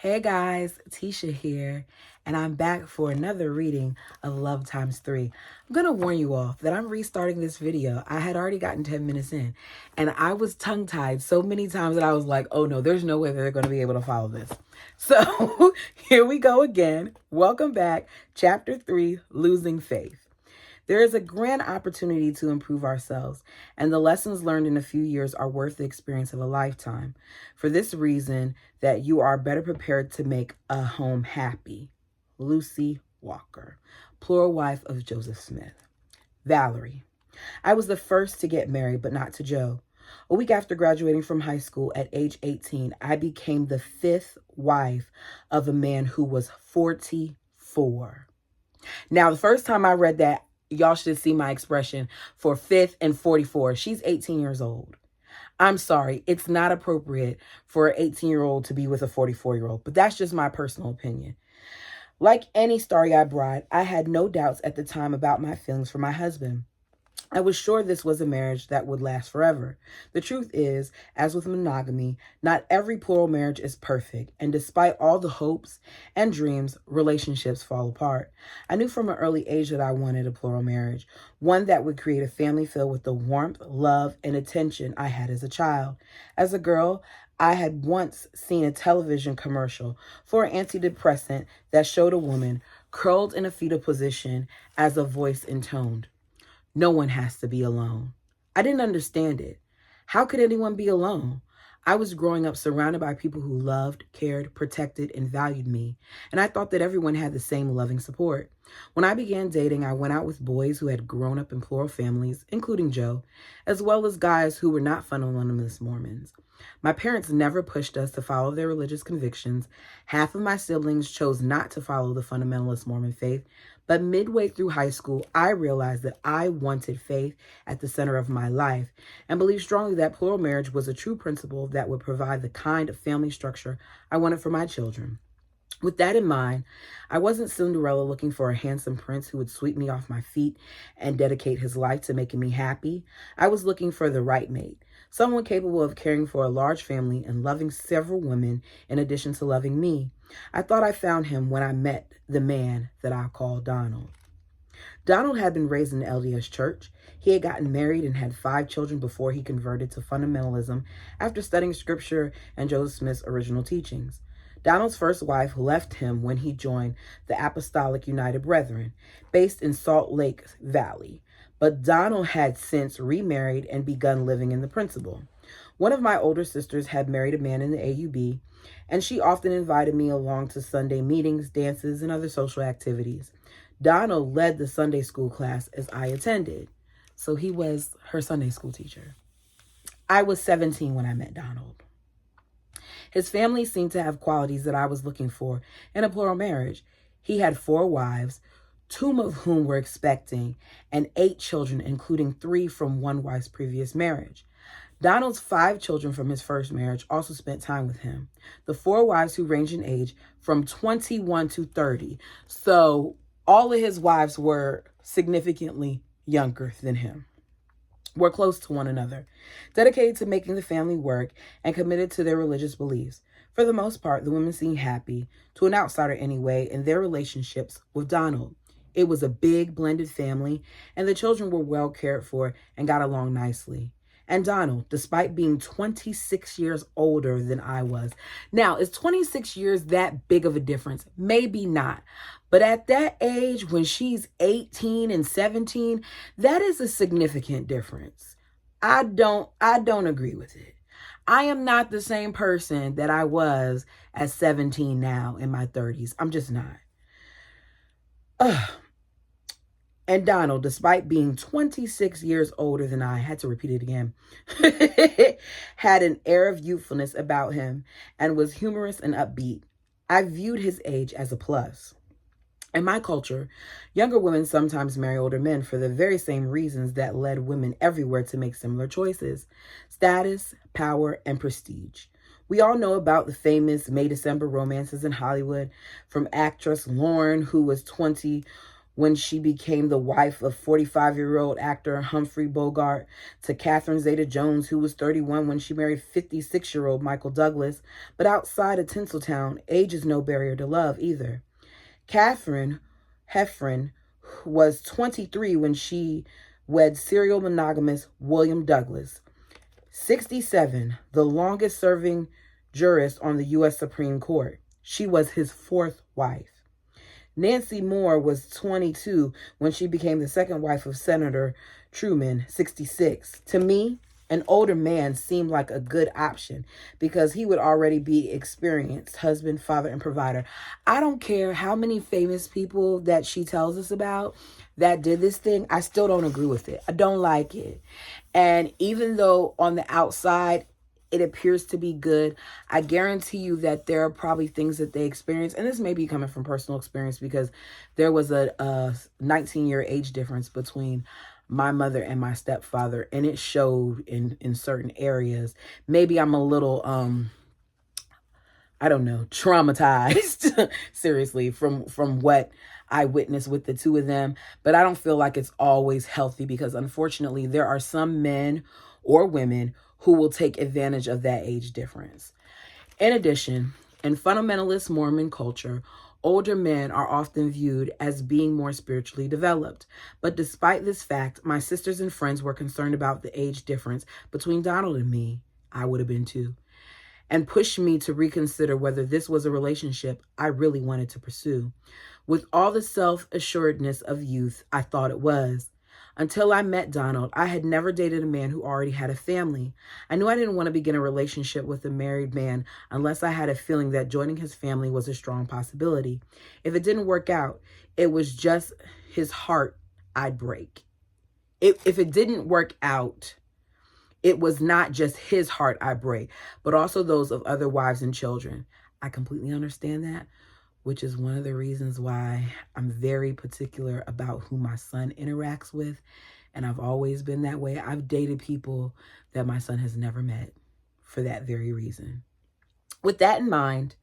Hey guys, Tisha here, and I'm back for another reading of Love Times 3. I'm going to warn you all that I'm restarting this video. I had already gotten 10 minutes in, and I was tongue-tied so many times that I was like, oh no, there's no way they're going to be able to follow this. So here we go again. Welcome back. Chapter 3, Losing Faith. There is a grand opportunity to improve ourselves, and the lessons learned in a few years are worth the experience of a lifetime. For this reason, that you are better prepared to make a home happy. Lucy Walker, plural wife of Joseph Smith. Valerie. I was the first to get married, but not to Joe. A week after graduating from high school at age 18, I became the fifth wife of a man who was 44. Now, the first time I read that, y'all should see my expression for fifth and 44. She's 18 years old. I'm sorry, it's not appropriate for an 18-year-old to be with a 44-year-old, but that's just my personal opinion. Like any starry-eyed bride, I had no doubts at the time about my feelings for my husband. I was sure this was a marriage that would last forever. The truth is, as with monogamy, not every plural marriage is perfect, and despite all the hopes and dreams, relationships fall apart. I knew from an early age that I wanted a plural marriage, one that would create a family filled with the warmth, love, and attention I had as a child. As a girl, I had once seen a television commercial for an antidepressant that showed a woman curled in a fetal position as a voice intoned. No one has to be alone. I didn't understand it. How could anyone be alone? I was growing up surrounded by people who loved, cared, protected, and valued me, and I thought that everyone had the same loving support. When I began dating, I went out with boys who had grown up in plural families, including Joe, as well as guys who were not fundamentalist Mormons. My parents never pushed us to follow their religious convictions. Half of my siblings chose not to follow the fundamentalist Mormon faith, but midway through high school, I realized that I wanted faith at the center of my life and believed strongly that plural marriage was a true principle that would provide the kind of family structure I wanted for my children. With that in mind, I wasn't Cinderella looking for a handsome prince who would sweep me off my feet and dedicate his life to making me happy. I was looking for the right mate, someone capable of caring for a large family and loving several women in addition to loving me. I thought I found him when I met the man that I call Donald. Donald had been raised in the LDS Church. He had gotten married and had 5 children before he converted to fundamentalism after studying scripture and Joseph Smith's original teachings. Donald's first wife left him when he joined the Apostolic United Brethren, based in Salt Lake Valley, but Donald had since remarried and begun living in the Principal. One of my older sisters had married a man in the AUB, and she often invited me along to Sunday meetings, dances, and other social activities. Donald led the Sunday school class as I attended, so he was her Sunday school teacher. I was 17 when I met Donald. His family seemed to have qualities that I was looking for in a plural marriage. He had 4 wives, 2 of whom were expecting, and 8 children, including 3 from one wife's previous marriage. Donald's 5 children from his first marriage also spent time with him. The 4 wives who ranged in age from 21 to 30. So all of his wives were significantly younger than him. Were close to one another, dedicated to making the family work, and committed to their religious beliefs. For the most part, the women seemed happy, to an outsider anyway, in their relationships with Donald. It was a big, blended family, and the children were well cared for and got along nicely. And Donald, despite being 26 years older than I was. Now, is 26 years that big of a difference? Maybe not. But at that age, when she's 18 and 17, that is a significant difference. I don't agree with it. I am not the same person that I was at 17 now in my 30s. I'm just not. Ugh. And Donald, despite being 26 years older than I, had to repeat it again, had an air of youthfulness about him and was humorous and upbeat. I viewed his age as a plus. In my culture, younger women sometimes marry older men for the very same reasons that led women everywhere to make similar choices: status, power, and prestige. We all know about the famous May December romances in Hollywood, from actress Lauren, who was 21 when she became the wife of 45-year-old actor Humphrey Bogart, to Catherine Zeta-Jones, who was 31 when she married 56-year-old Michael Douglas. But outside of Tinseltown, age is no barrier to love either. Katharine Hepburn was 23 when she wed serial monogamous William Douglas, 67, the longest serving jurist on the U.S. Supreme Court. She was his fourth wife. Nancy Moore was 22 when she became the second wife of Senator Truman, 66. To me, an older man seemed like a good option because he would already be experienced husband, father, and provider. I don't care how many famous people that she tells us about that did this thing. I still don't agree with it. I don't like it. And even though on the outside it appears to be good, I guarantee you that there are probably things that they experience. And this may be coming from personal experience because there was a 19-year age difference between my mother and my stepfather, and it showed in certain areas. Maybe I'm a little I don't know, traumatized seriously from what I witnessed with the two of them, but I don't feel like it's always healthy because unfortunately there are some men or women who will take advantage of that age difference. In addition, in fundamentalist Mormon culture, older men are often viewed as being more spiritually developed. But despite this fact, my sisters and friends were concerned about the age difference between Donald and me. I would have been too. And pushed me to reconsider whether this was a relationship I really wanted to pursue. With all the self-assuredness of youth, I thought it was. Until I met Donald, I had never dated a man who already had a family. I knew I didn't want to begin a relationship with a married man unless I had a feeling that joining his family was a strong possibility. If it didn't work out, it was just his heart I'd break. If it didn't work out, it was not just his heart I break, but also those of other wives and children. I completely understand that, which is one of the reasons why I'm very particular about who my son interacts with. And I've always been that way. I've dated people that my son has never met for that very reason. With that in mind,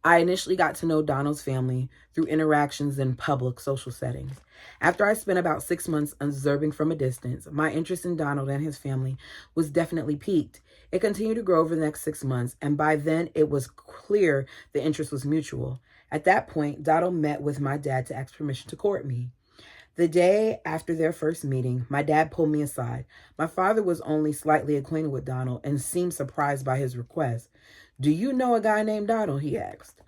I initially got to know Donald's family through interactions in public social settings. After I spent about 6 months observing from a distance, my interest in Donald and his family was definitely piqued. It continued to grow over the next 6 months, and by then it was clear the interest was mutual. At that point, Donald met with my dad to ask permission to court me. The day after their first meeting, my dad pulled me aside. My father was only slightly acquainted with Donald and seemed surprised by his request. "Do you know a guy named Donald?" he asked.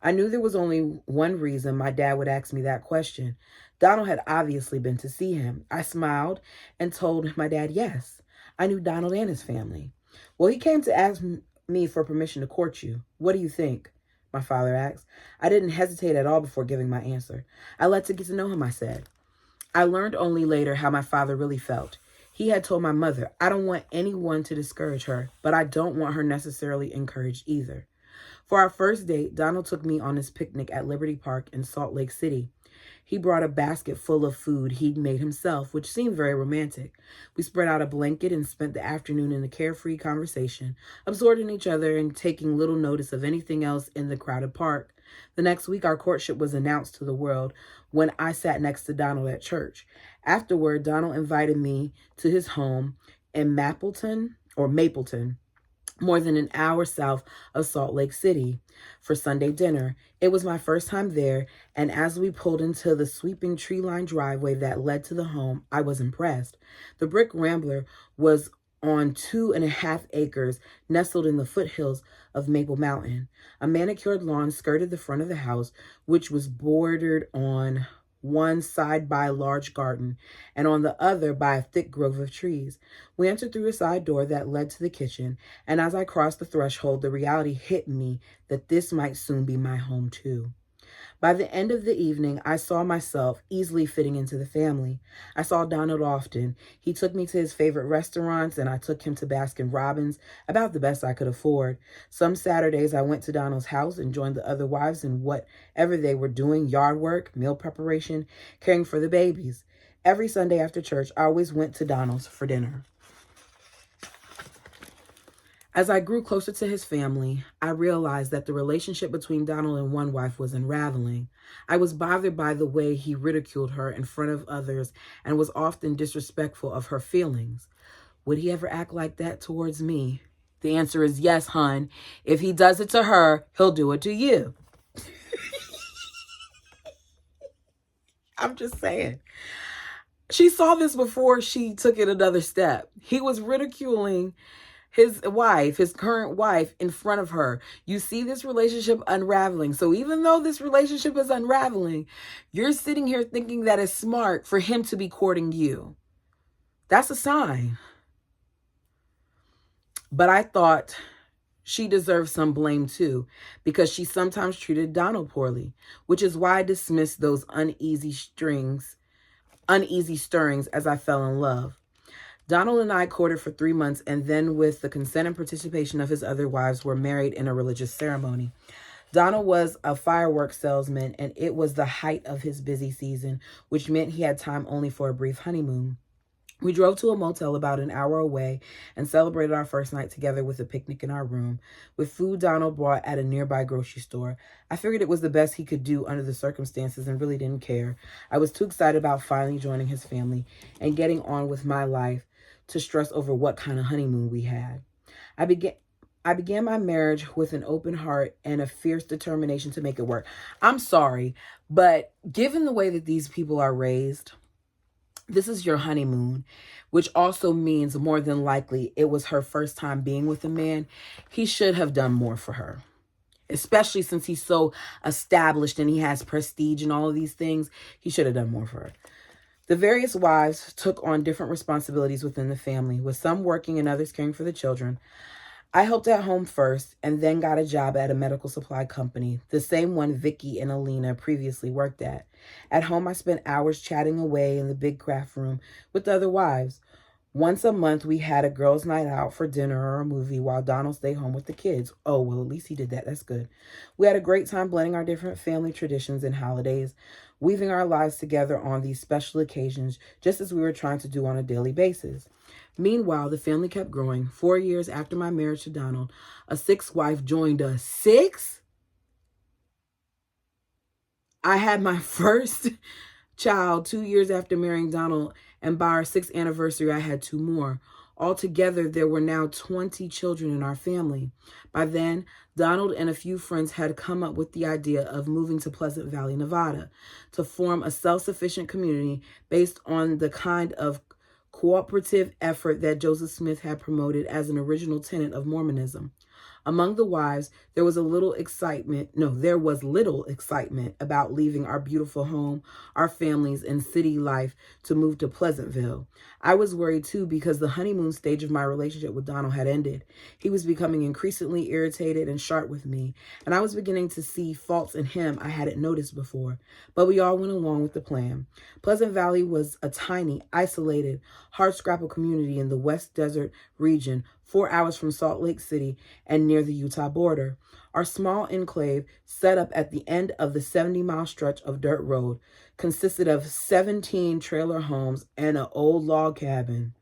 I knew there was only one reason my dad would ask me that question. Donald had obviously been to see him. I smiled and told my dad yes. I knew Donald and his family. "Well, he came to ask me for permission to court you. What do you think?" my father asked. I didn't hesitate at all before giving my answer. "I'd like to get to know him," I said. I learned only later how my father really felt. He had told my mother, "I don't want anyone to discourage her, but I don't want her necessarily encouraged either." For our first date, Donald took me on his picnic at Liberty Park in Salt Lake City. He brought a basket full of food he'd made himself, which seemed very romantic. We spread out a blanket and spent the afternoon in a carefree conversation, absorbed in each other and taking little notice of anything else in the crowded park. The next week, our courtship was announced to the world when I sat next to Donald at church. Afterward, Donald invited me to his home in Mapleton, more than an hour south of Salt Lake City, for Sunday dinner. It was my first time there, and as we pulled into the sweeping tree-lined driveway that led to the home, I was impressed. The brick Rambler was on 2.5 acres, nestled in the foothills of Maple Mountain. A manicured lawn skirted the front of the house, which was bordered on one side by a large garden, and on the other by a thick grove of trees. We entered through a side door that led to the kitchen, and as I crossed the threshold, the reality hit me that this might soon be my home too. By the end of the evening, I saw myself easily fitting into the family. I saw Donald often. He took me to his favorite restaurants, and I took him to Baskin Robbins, about the best I could afford. Some Saturdays, I went to Donald's house and joined the other wives in whatever they were doing, yard work, meal preparation, caring for the babies. Every Sunday after church, I always went to Donald's for dinner. As I grew closer to his family, I realized that the relationship between Donald and one wife was unraveling. I was bothered by the way he ridiculed her in front of others and was often disrespectful of her feelings. Would he ever act like that towards me? The answer is yes, hun. If he does it to her, he'll do it to you. I'm just saying. She saw this before she took it another step. He was ridiculing his wife, his current wife, in front of her. You see this relationship unraveling. So even though this relationship is unraveling, you're sitting here thinking that it's smart for him to be courting you. That's a sign. But I thought she deserved some blame too, because she sometimes treated Donald poorly, which is why I dismissed those uneasy stirrings as I fell in love. Donald and I courted for 3 months and then, with the consent and participation of his other wives, were married in a religious ceremony. Donald was a fireworks salesman, and it was the height of his busy season, which meant he had time only for a brief honeymoon. We drove to a motel about an hour away and celebrated our first night together with a picnic in our room, with food Donald bought at a nearby grocery store. I figured it was the best he could do under the circumstances and really didn't care. I was too excited about finally joining his family and getting on with my life to stress over what kind of honeymoon we had. I began my marriage with an open heart and a fierce determination to make it work. I'm sorry, but given the way that these people are raised, this is your honeymoon, which also means more than likely it was her first time being with a man. He should have done more for her, especially since he's so established and he has prestige and all of these things. He should have done more for her. The various wives took on different responsibilities within the family, with some working and others caring for the children. I helped at home first and then got a job at a medical supply company, the same one Vicky and Alina previously worked at. At home, I spent hours chatting away in the big craft room with the other wives. Once a month, we had a girls' night out for dinner or a movie while Donald stayed home with the kids. Oh, well, at least he did that. That's good. We had a great time blending our different family traditions and holidays, weaving our lives together on these special occasions, just as we were trying to do on a daily basis. Meanwhile, the family kept growing. 4 years after my marriage to Donald, a sixth wife joined us. 6? I had my first child 2 years after marrying Donald, and by our 6th anniversary, I had 2 more. Altogether, there were now 20 children in our family. By then, Donald and a few friends had come up with the idea of moving to Pleasant Valley, Nevada, to form a self-sufficient community based on the kind of cooperative effort that Joseph Smith had promoted as an original tenet of Mormonism. Among the wives, there was little excitement about leaving our beautiful home, our families, and city life to move to Pleasantville. I was worried too because the honeymoon stage of my relationship with Donald had ended. He was becoming increasingly irritated and sharp with me, and I was beginning to see faults in him I hadn't noticed before. But we all went along with the plan. Pleasant Valley was a tiny, isolated, hardscrabble community in the West Desert region, 4 hours from Salt Lake City and near the Utah border. Our small enclave, set up at the end of the 70-mile stretch of dirt road, consisted of 17 trailer homes and an old log cabin.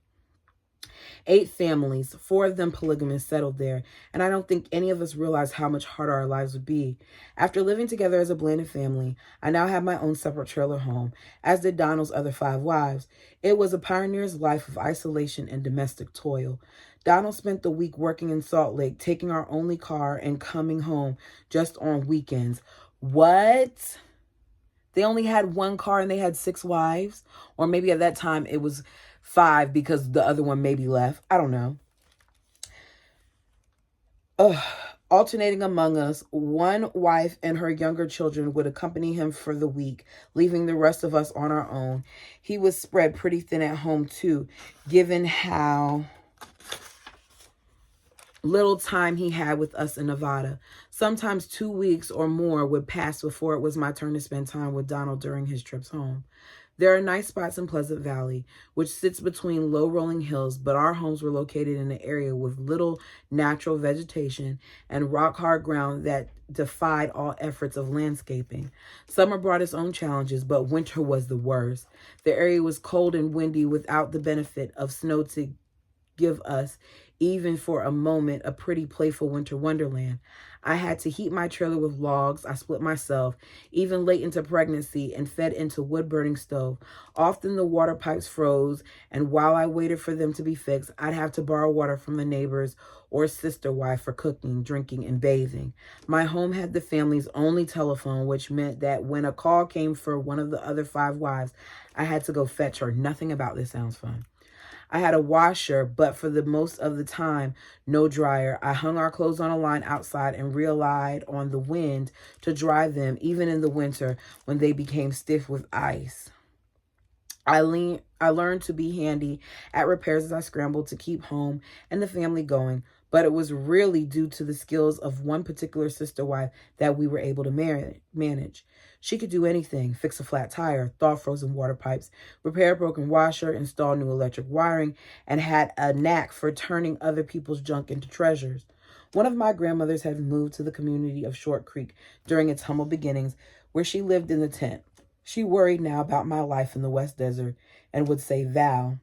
8 families, 4 of them polygamous, settled there, and I don't think any of us realized how much harder our lives would be. After living together as a blended family, I now have my own separate trailer home, as did Donald's other 5 wives. It was a pioneer's life of isolation and domestic toil. Donald spent the week working in Salt Lake, taking our only car and coming home just on weekends. What? They only had 1 car and they had 6 wives? Or maybe at that time it was 5 because the other one maybe left. I don't know. Alternating among us, one wife and her younger children would accompany him for the week, leaving the rest of us on our own. He was spread pretty thin at home too, given how little time he had with us in Nevada. Sometimes 2 weeks or more would pass before it was my turn to spend time with Donald during his trips home. There are nice spots in Pleasant Valley, which sits between low rolling hills, but our homes were located in an area with little natural vegetation and rock-hard ground that defied all efforts of landscaping. Summer brought its own challenges, but winter was the worst. The area was cold and windy without the benefit of snow to give us, even for a moment, a pretty playful winter wonderland. I had to heat my trailer with logs I split myself, even late into pregnancy, and fed into wood-burning stove. Often the water pipes froze, and while I waited for them to be fixed, I'd have to borrow water from the neighbors or sister wife for cooking, drinking, and bathing. My home had the family's only telephone, which meant that when a call came for one of the other 5 wives, I had to go fetch her. Nothing about this sounds fun. I had a washer, but for the most of the time, no dryer. I hung our clothes on a line outside and relied on the wind to dry them, even in the winter when they became stiff with ice. I learned to be handy at repairs as I scrambled to keep home and the family going, but it was really due to the skills of one particular sister wife that we were able to manage. She could do anything: fix a flat tire, thaw frozen water pipes, repair a broken washer, install new electric wiring, and had a knack for turning other people's junk into treasures. One of my grandmothers had moved to the community of Short Creek during its humble beginnings, where she lived in the tent. She worried now about my life in the West Desert and would say, "Val,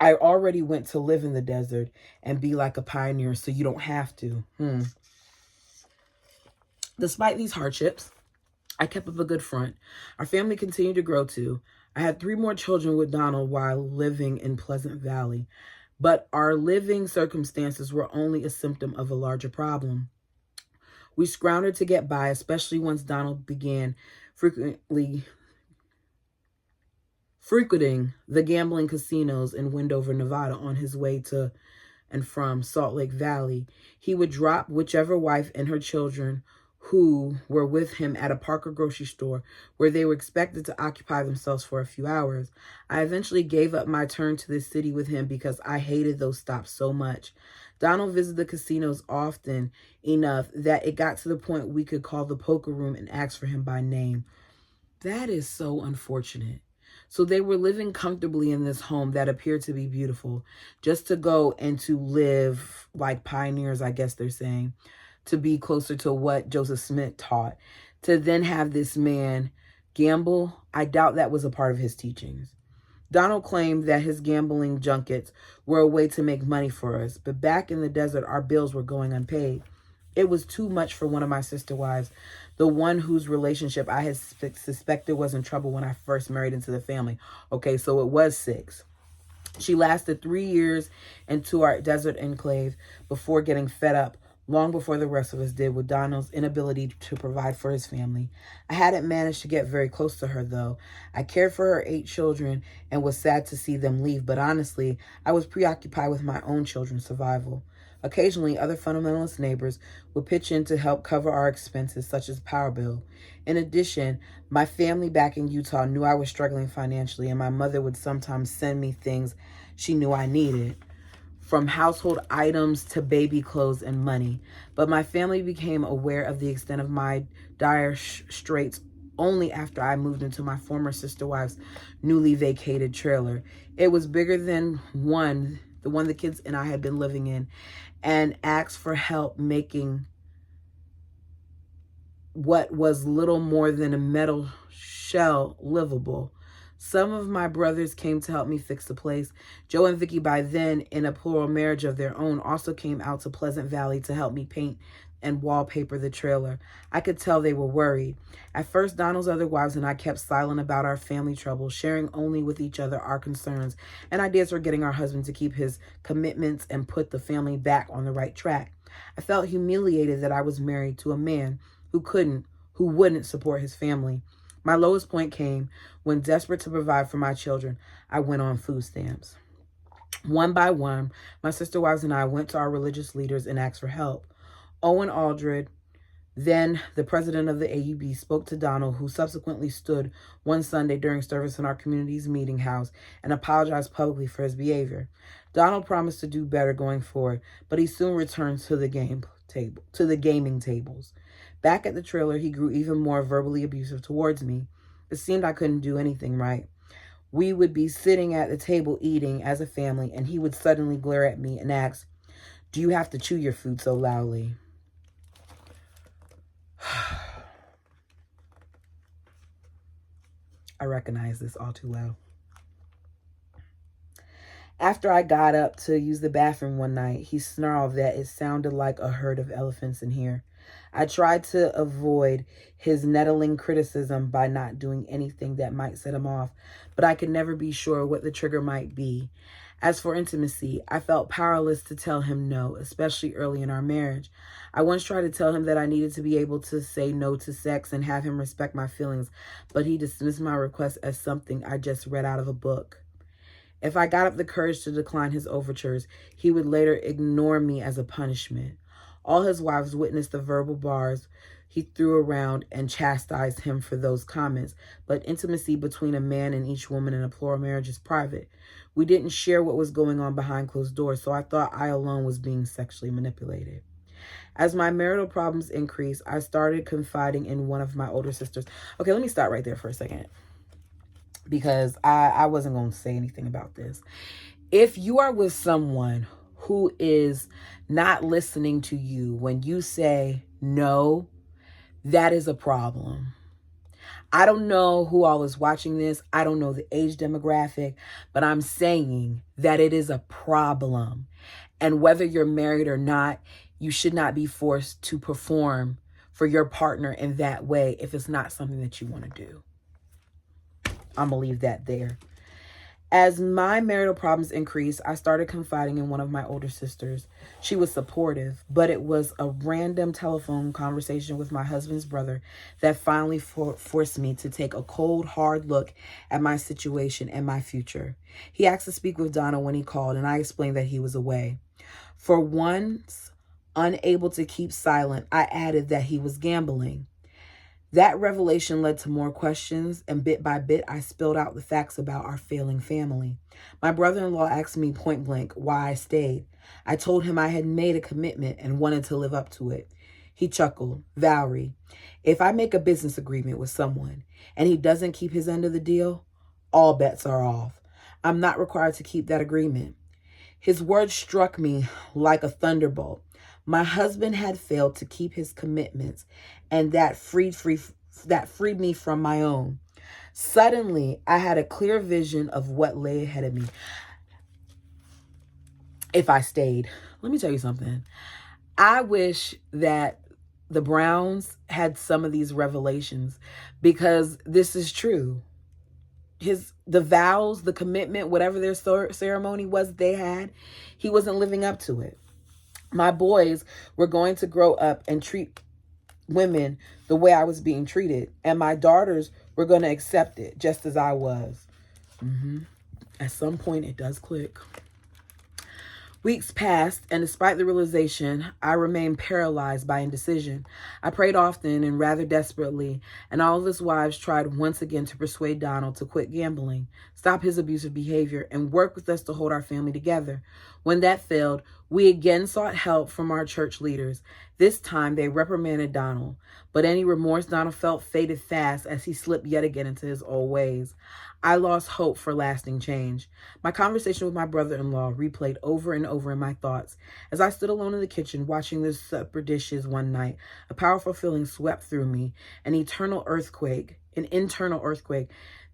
I already went to live in the desert and be like a pioneer, so you don't have to." Despite these hardships, I kept up a good front. Our family continued to grow too. I had 3 more children with Donald while living in Pleasant Valley, but our living circumstances were only a symptom of a larger problem. We scrounged to get by, especially once Donald began frequenting the gambling casinos in Wendover, Nevada on his way to and from Salt Lake Valley. He would drop whichever wife and her children who were with him at a Parker grocery store where they were expected to occupy themselves for a few hours. I eventually gave up my turn to the city with him because I hated those stops so much. Donald visited the casinos often enough that it got to the point we could call the poker room and ask for him by name. That is so unfortunate. So they were living comfortably in this home that appeared to be beautiful, just to go and to live like pioneers, I guess they're saying, to be closer to what Joseph Smith taught. To then have this man gamble, I doubt that was a part of his teachings. Donald claimed that his gambling junkets were a way to make money for us, but back in the desert, our bills were going unpaid. It was too much for one of my sister wives, the one whose relationship I had suspected was in trouble when I first married into the family. Okay, so it was 6. She lasted 3 years into our desert enclave before getting fed up, long before the rest of us did, with Donald's inability to provide for his family. I hadn't managed to get very close to her, though. I cared for her 8 children and was sad to see them leave, but honestly, I was preoccupied with my own children's survival. Occasionally, other fundamentalist neighbors would pitch in to help cover our expenses, such as power bill. In addition, my family back in Utah knew I was struggling financially, and my mother would sometimes send me things she knew I needed, from household items to baby clothes and money. But my family became aware of the extent of my dire straits only after I moved into my former sister wife's newly vacated trailer. It was bigger than the one the kids and I had been living in, and asked for help making what was little more than a metal shell livable. Some of my brothers came to help me fix the place. Joe and Vicky, by then in a plural marriage of their own, also came out to Pleasant Valley to help me paint and wallpaper the trailer. I could tell they were worried. At first, Donald's other wives and I kept silent about our family troubles, sharing only with each other our concerns and ideas for getting our husband to keep his commitments and put the family back on the right track. I felt humiliated that I was married to a man who wouldn't support his family. My lowest point came when, desperate to provide for my children, I went on food stamps. One by one, my sister wives and I went to our religious leaders and asked for help. Owen Aldred, then the president of the AUB, spoke to Donald, who subsequently stood one Sunday during service in our community's meeting house and apologized publicly for his behavior. Donald promised to do better going forward, but he soon returned to the gaming tables. Back at the trailer, he grew even more verbally abusive towards me. It seemed I couldn't do anything right. We would be sitting at the table eating as a family, and he would suddenly glare at me and ask, "Do you have to chew your food so loudly?" I recognize this all too well. After I got up to use the bathroom one night, he snarled that it sounded like a herd of elephants in here. I tried to avoid his nettling criticism by not doing anything that might set him off, but I could never be sure what the trigger might be. As for intimacy, I felt powerless to tell him no, especially early in our marriage. I once tried to tell him that I needed to be able to say no to sex and have him respect my feelings, but he dismissed my request as something I just read out of a book. If I got up the courage to decline his overtures, he would later ignore me as a punishment. All his wives witnessed the verbal bars he threw around and chastised him for those comments, but intimacy between a man and each woman in a plural marriage is private. We didn't share what was going on behind closed doors, so I thought I alone was being sexually manipulated. As my marital problems increased, I started confiding in one of my older sisters. Okay, let me stop right there for a second, because I wasn't going to say anything about this. If you are with someone who is not listening to you when you say no, that is a problem. I don't know who all is watching this. I don't know the age demographic, but I'm saying that it is a problem. And whether you're married or not, you should not be forced to perform for your partner in that way if it's not something that you want to do. I'm going to leave that there. As my marital problems increased, I started confiding in one of my older sisters. She was supportive, but it was a random telephone conversation with my husband's brother that finally forced me to take a cold, hard look at my situation and my future. He asked to speak with Donna when he called, and I explained that he was away. For once, unable to keep silent, I added that he was gambling. That revelation led to more questions, and bit by bit, I spilled out the facts about our failing family. My brother-in-law asked me point blank why I stayed. I told him I had made a commitment and wanted to live up to it. He chuckled. Valerie, if I make a business agreement with someone and he doesn't keep his end of the deal, all bets are off. I'm not required to keep that agreement. His words struck me like a thunderbolt. My husband had failed to keep his commitments, and that freed me from my own. Suddenly, I had a clear vision of what lay ahead of me if I stayed. Let me tell you something. I wish that the Browns had some of these revelations, because this is true. The vows, the commitment, whatever their ceremony was they had, he wasn't living up to it. My boys were going to grow up and treat women the way I was being treated. And my daughters were going to accept it just as I was. At some point, it does click. Weeks passed, and despite the realization, I remained paralyzed by indecision. I prayed often and rather desperately, and all of his wives tried once again to persuade Donald to quit gambling, stop his abusive behavior, and work with us to hold our family together. When that failed, we again sought help from our church leaders. This time, they reprimanded Donald, but any remorse Donald felt faded fast as he slipped yet again into his old ways. I lost hope for lasting change. My conversation with my brother-in-law replayed over and over in my thoughts. As I stood alone in the kitchen watching the supper dishes one night, a powerful feeling swept through me, an internal earthquake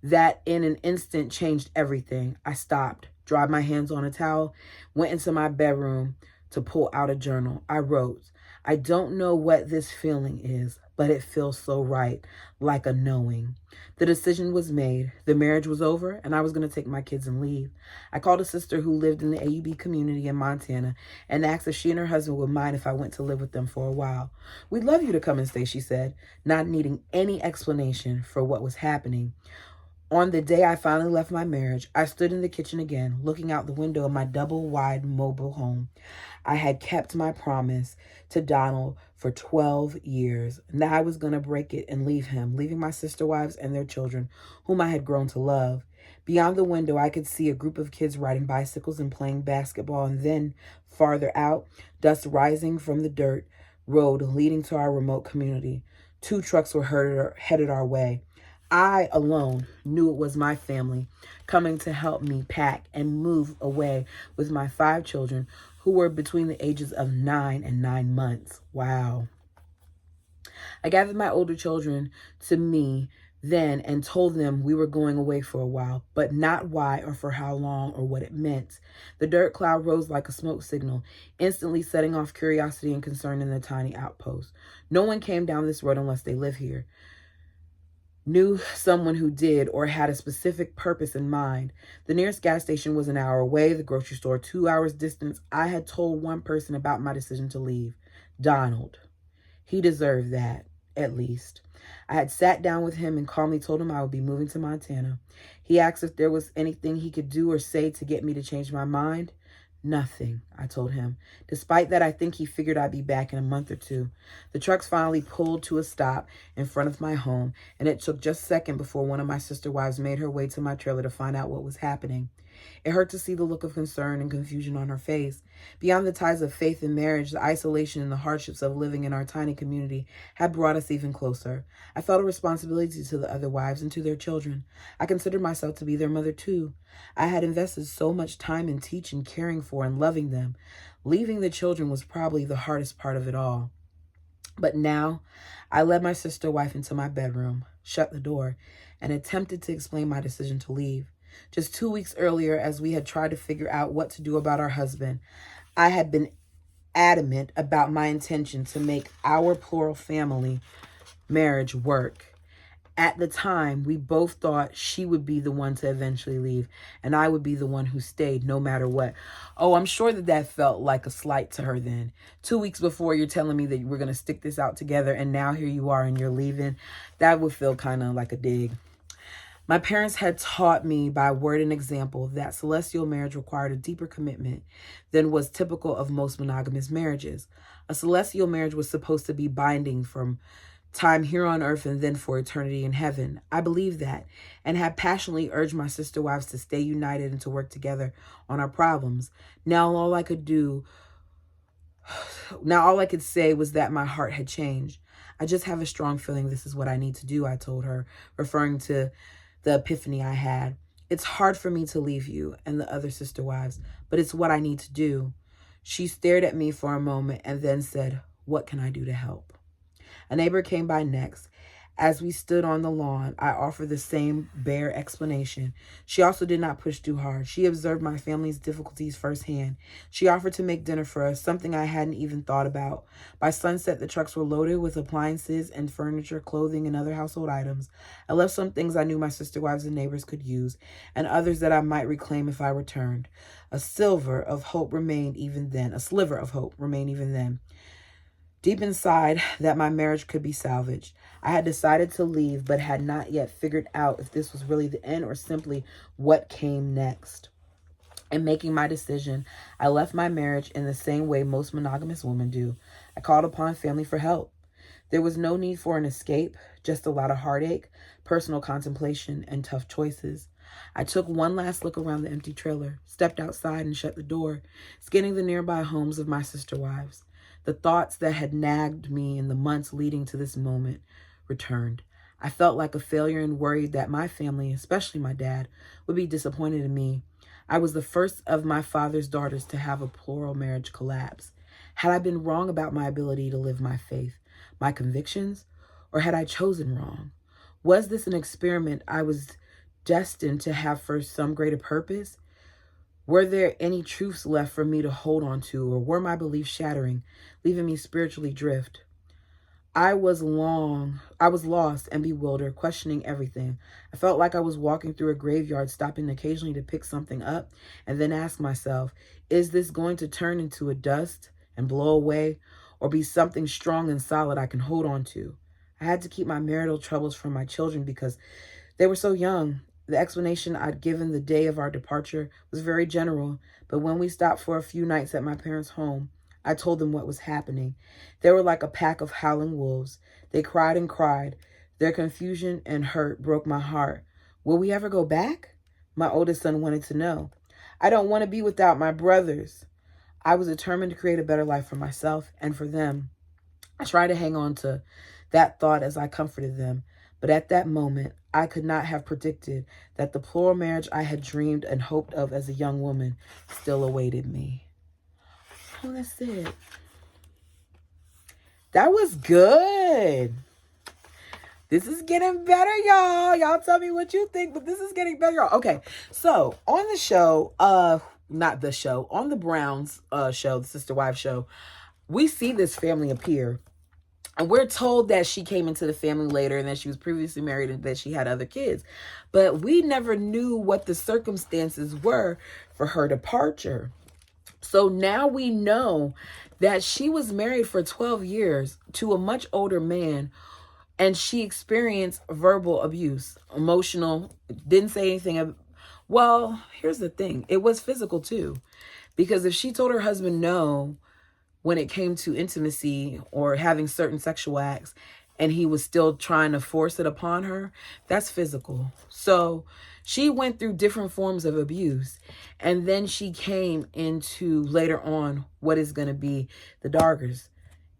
that in an instant changed everything. I stopped, dried my hands on a towel, went into my bedroom to pull out a journal. I wrote, I don't know what this feeling is, but it feels so right, like a knowing. The decision was made. The marriage was over, and I was going to take my kids and leave. I called a sister who lived in the AUB community in Montana and asked if she and her husband would mind if I went to live with them for a while. We'd love you to come and stay, she said, not needing any explanation for what was happening. On the day I finally left my marriage, I stood in the kitchen again, looking out the window of my double-wide mobile home. I had kept my promise to Donald for 12 years. Now I was going to break it and leave him, leaving my sister wives and their children, whom I had grown to love. Beyond the window, I could see a group of kids riding bicycles and playing basketball, and then, farther out, dust rising from the dirt road leading to our remote community. 2 trucks were headed our way. I alone knew it was my family coming to help me pack and move away with my 5 children who were between the ages of 9 and 9 months. Wow. I gathered my older children to me then and told them we were going away for a while, but not why or for how long or what it meant. The dirt cloud rose like a smoke signal, instantly setting off curiosity and concern in the tiny outpost. No one came down this road unless they live here, knew someone who did, or had a specific purpose in mind. The nearest gas station was an hour away, the grocery store 2 hours distance. I had told one person about my decision to leave, Donald. He deserved that, at least. I had sat down with him and calmly told him I would be moving to Montana. He asked if there was anything he could do or say to get me to change my mind. Nothing, I told him. Despite that, I think he figured I'd be back in a month or two. The trucks finally pulled to a stop in front of my home, and it took just a second before one of my sister wives made her way to my trailer to find out what was happening. It hurt to see the look of concern and confusion on her face. Beyond the ties of faith and marriage, the isolation and the hardships of living in our tiny community had brought us even closer. I felt a responsibility to the other wives and to their children. I considered myself to be their mother too. I had invested so much time in teaching, caring for, and loving them. Leaving the children was probably the hardest part of it all. But now, I led my sister wife into my bedroom, shut the door, and attempted to explain my decision to leave. Just 2 weeks earlier, as we had tried to figure out what to do about our husband, I had been adamant about my intention to make our plural family marriage work. At the time, we both thought she would be the one to eventually leave, and I would be the one who stayed no matter what. Oh, I'm sure that felt like a slight to her then. 2 weeks before, you're telling me that we're going to stick this out together, and now here you are and you're leaving. That would feel kind of like a dig. My parents had taught me by word and example that celestial marriage required a deeper commitment than was typical of most monogamous marriages. A celestial marriage was supposed to be binding from time here on earth and then for eternity in heaven. I believed that and had passionately urged my sister wives to stay united and to work together on our problems. Now all I could say was that my heart had changed. I just have a strong feeling this is what I need to do, I told her, referring to the epiphany I had. It's hard for me to leave you and the other sister wives, but it's what I need to do. She stared at me for a moment and then said, "What can I do to help?" A neighbor came by next. As we stood on the lawn, I offered the same bare explanation. She also did not push too hard. She observed my family's difficulties firsthand. She offered to make dinner for us, something I hadn't even thought about. By sunset, the trucks were loaded with appliances and furniture, clothing, and other household items. I left some things I knew my sister wives and neighbors could use, and others that I might reclaim if I returned. A sliver of hope remained even then. Deep inside, that my marriage could be salvaged. I had decided to leave, but had not yet figured out if this was really the end or simply what came next. In making my decision, I left my marriage in the same way most monogamous women do. I called upon family for help. There was no need for an escape, just a lot of heartache, personal contemplation, and tough choices. I took one last look around the empty trailer, stepped outside and shut the door, scanning the nearby homes of my sister wives. The thoughts that had nagged me in the months leading to this moment returned. I felt like a failure and worried that my family, especially my dad, would be disappointed in me. I was the first of my father's daughters to have a plural marriage collapse. Had I been wrong about my ability to live my faith, my convictions, or had I chosen wrong? Was this an experiment I was destined to have for some greater purpose? Were there any truths left for me to hold on to, or were my beliefs shattering, leaving me spiritually drift? I was lost and bewildered, questioning everything. I felt like I was walking through a graveyard, stopping occasionally to pick something up, and then ask myself, is this going to turn into a dust and blow away, or be something strong and solid I can hold on to? I had to keep my marital troubles from my children because they were so young. The explanation I'd given the day of our departure was very general, but when we stopped for a few nights at my parents' home, I told them what was happening. They were like a pack of howling wolves. They cried and cried. Their confusion and hurt broke my heart. Will we ever go back? My oldest son wanted to know. I don't want to be without my brothers. I was determined to create a better life for myself and for them. I tried to hang on to that thought as I comforted them. But at that moment, I could not have predicted that the plural marriage I had dreamed and hoped of as a young woman still awaited me. Oh, that's it. That was good. This is getting better, y'all. Y'all tell me what you think, but this is getting better, y'all. Okay, so on the show, not the show, on the Browns show, the Sister Wives show, we see this family appear. And we're told that she came into the family later and that she was previously married and that she had other kids. But we never knew what the circumstances were for her departure. So now we know that she was married for 12 years to a much older man, and she experienced verbal abuse, emotional, didn't say anything. Well, here's the thing. It was physical too. Because if she told her husband no when it came to intimacy or having certain sexual acts, and he was still trying to force it upon her, that's physical. So she went through different forms of abuse. And then she came into later on what is going to be the Daughters.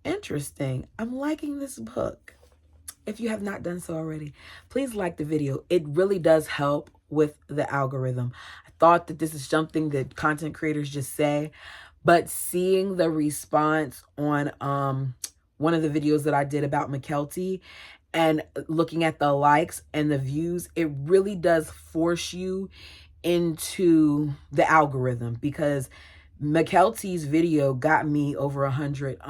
Interesting. I'm liking this book. If you have not done so already, please like the video. It really does help with the algorithm. I thought that this is something that content creators just say, but seeing the response on one of the videos that I did about Mykelti and looking at the likes and the views, it really does force you into the algorithm, because Mykelti's video got me over 100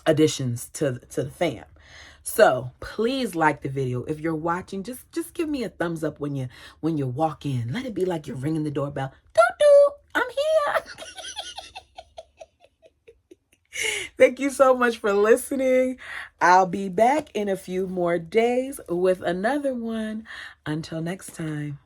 additions to the fam. So please like the video. If you're watching, just give me a thumbs up when you walk in. Let it be like you're ringing the doorbell. Doo-doo, I'm here. Thank you so much for listening. I'll be back in a few more days with another one. Until next time.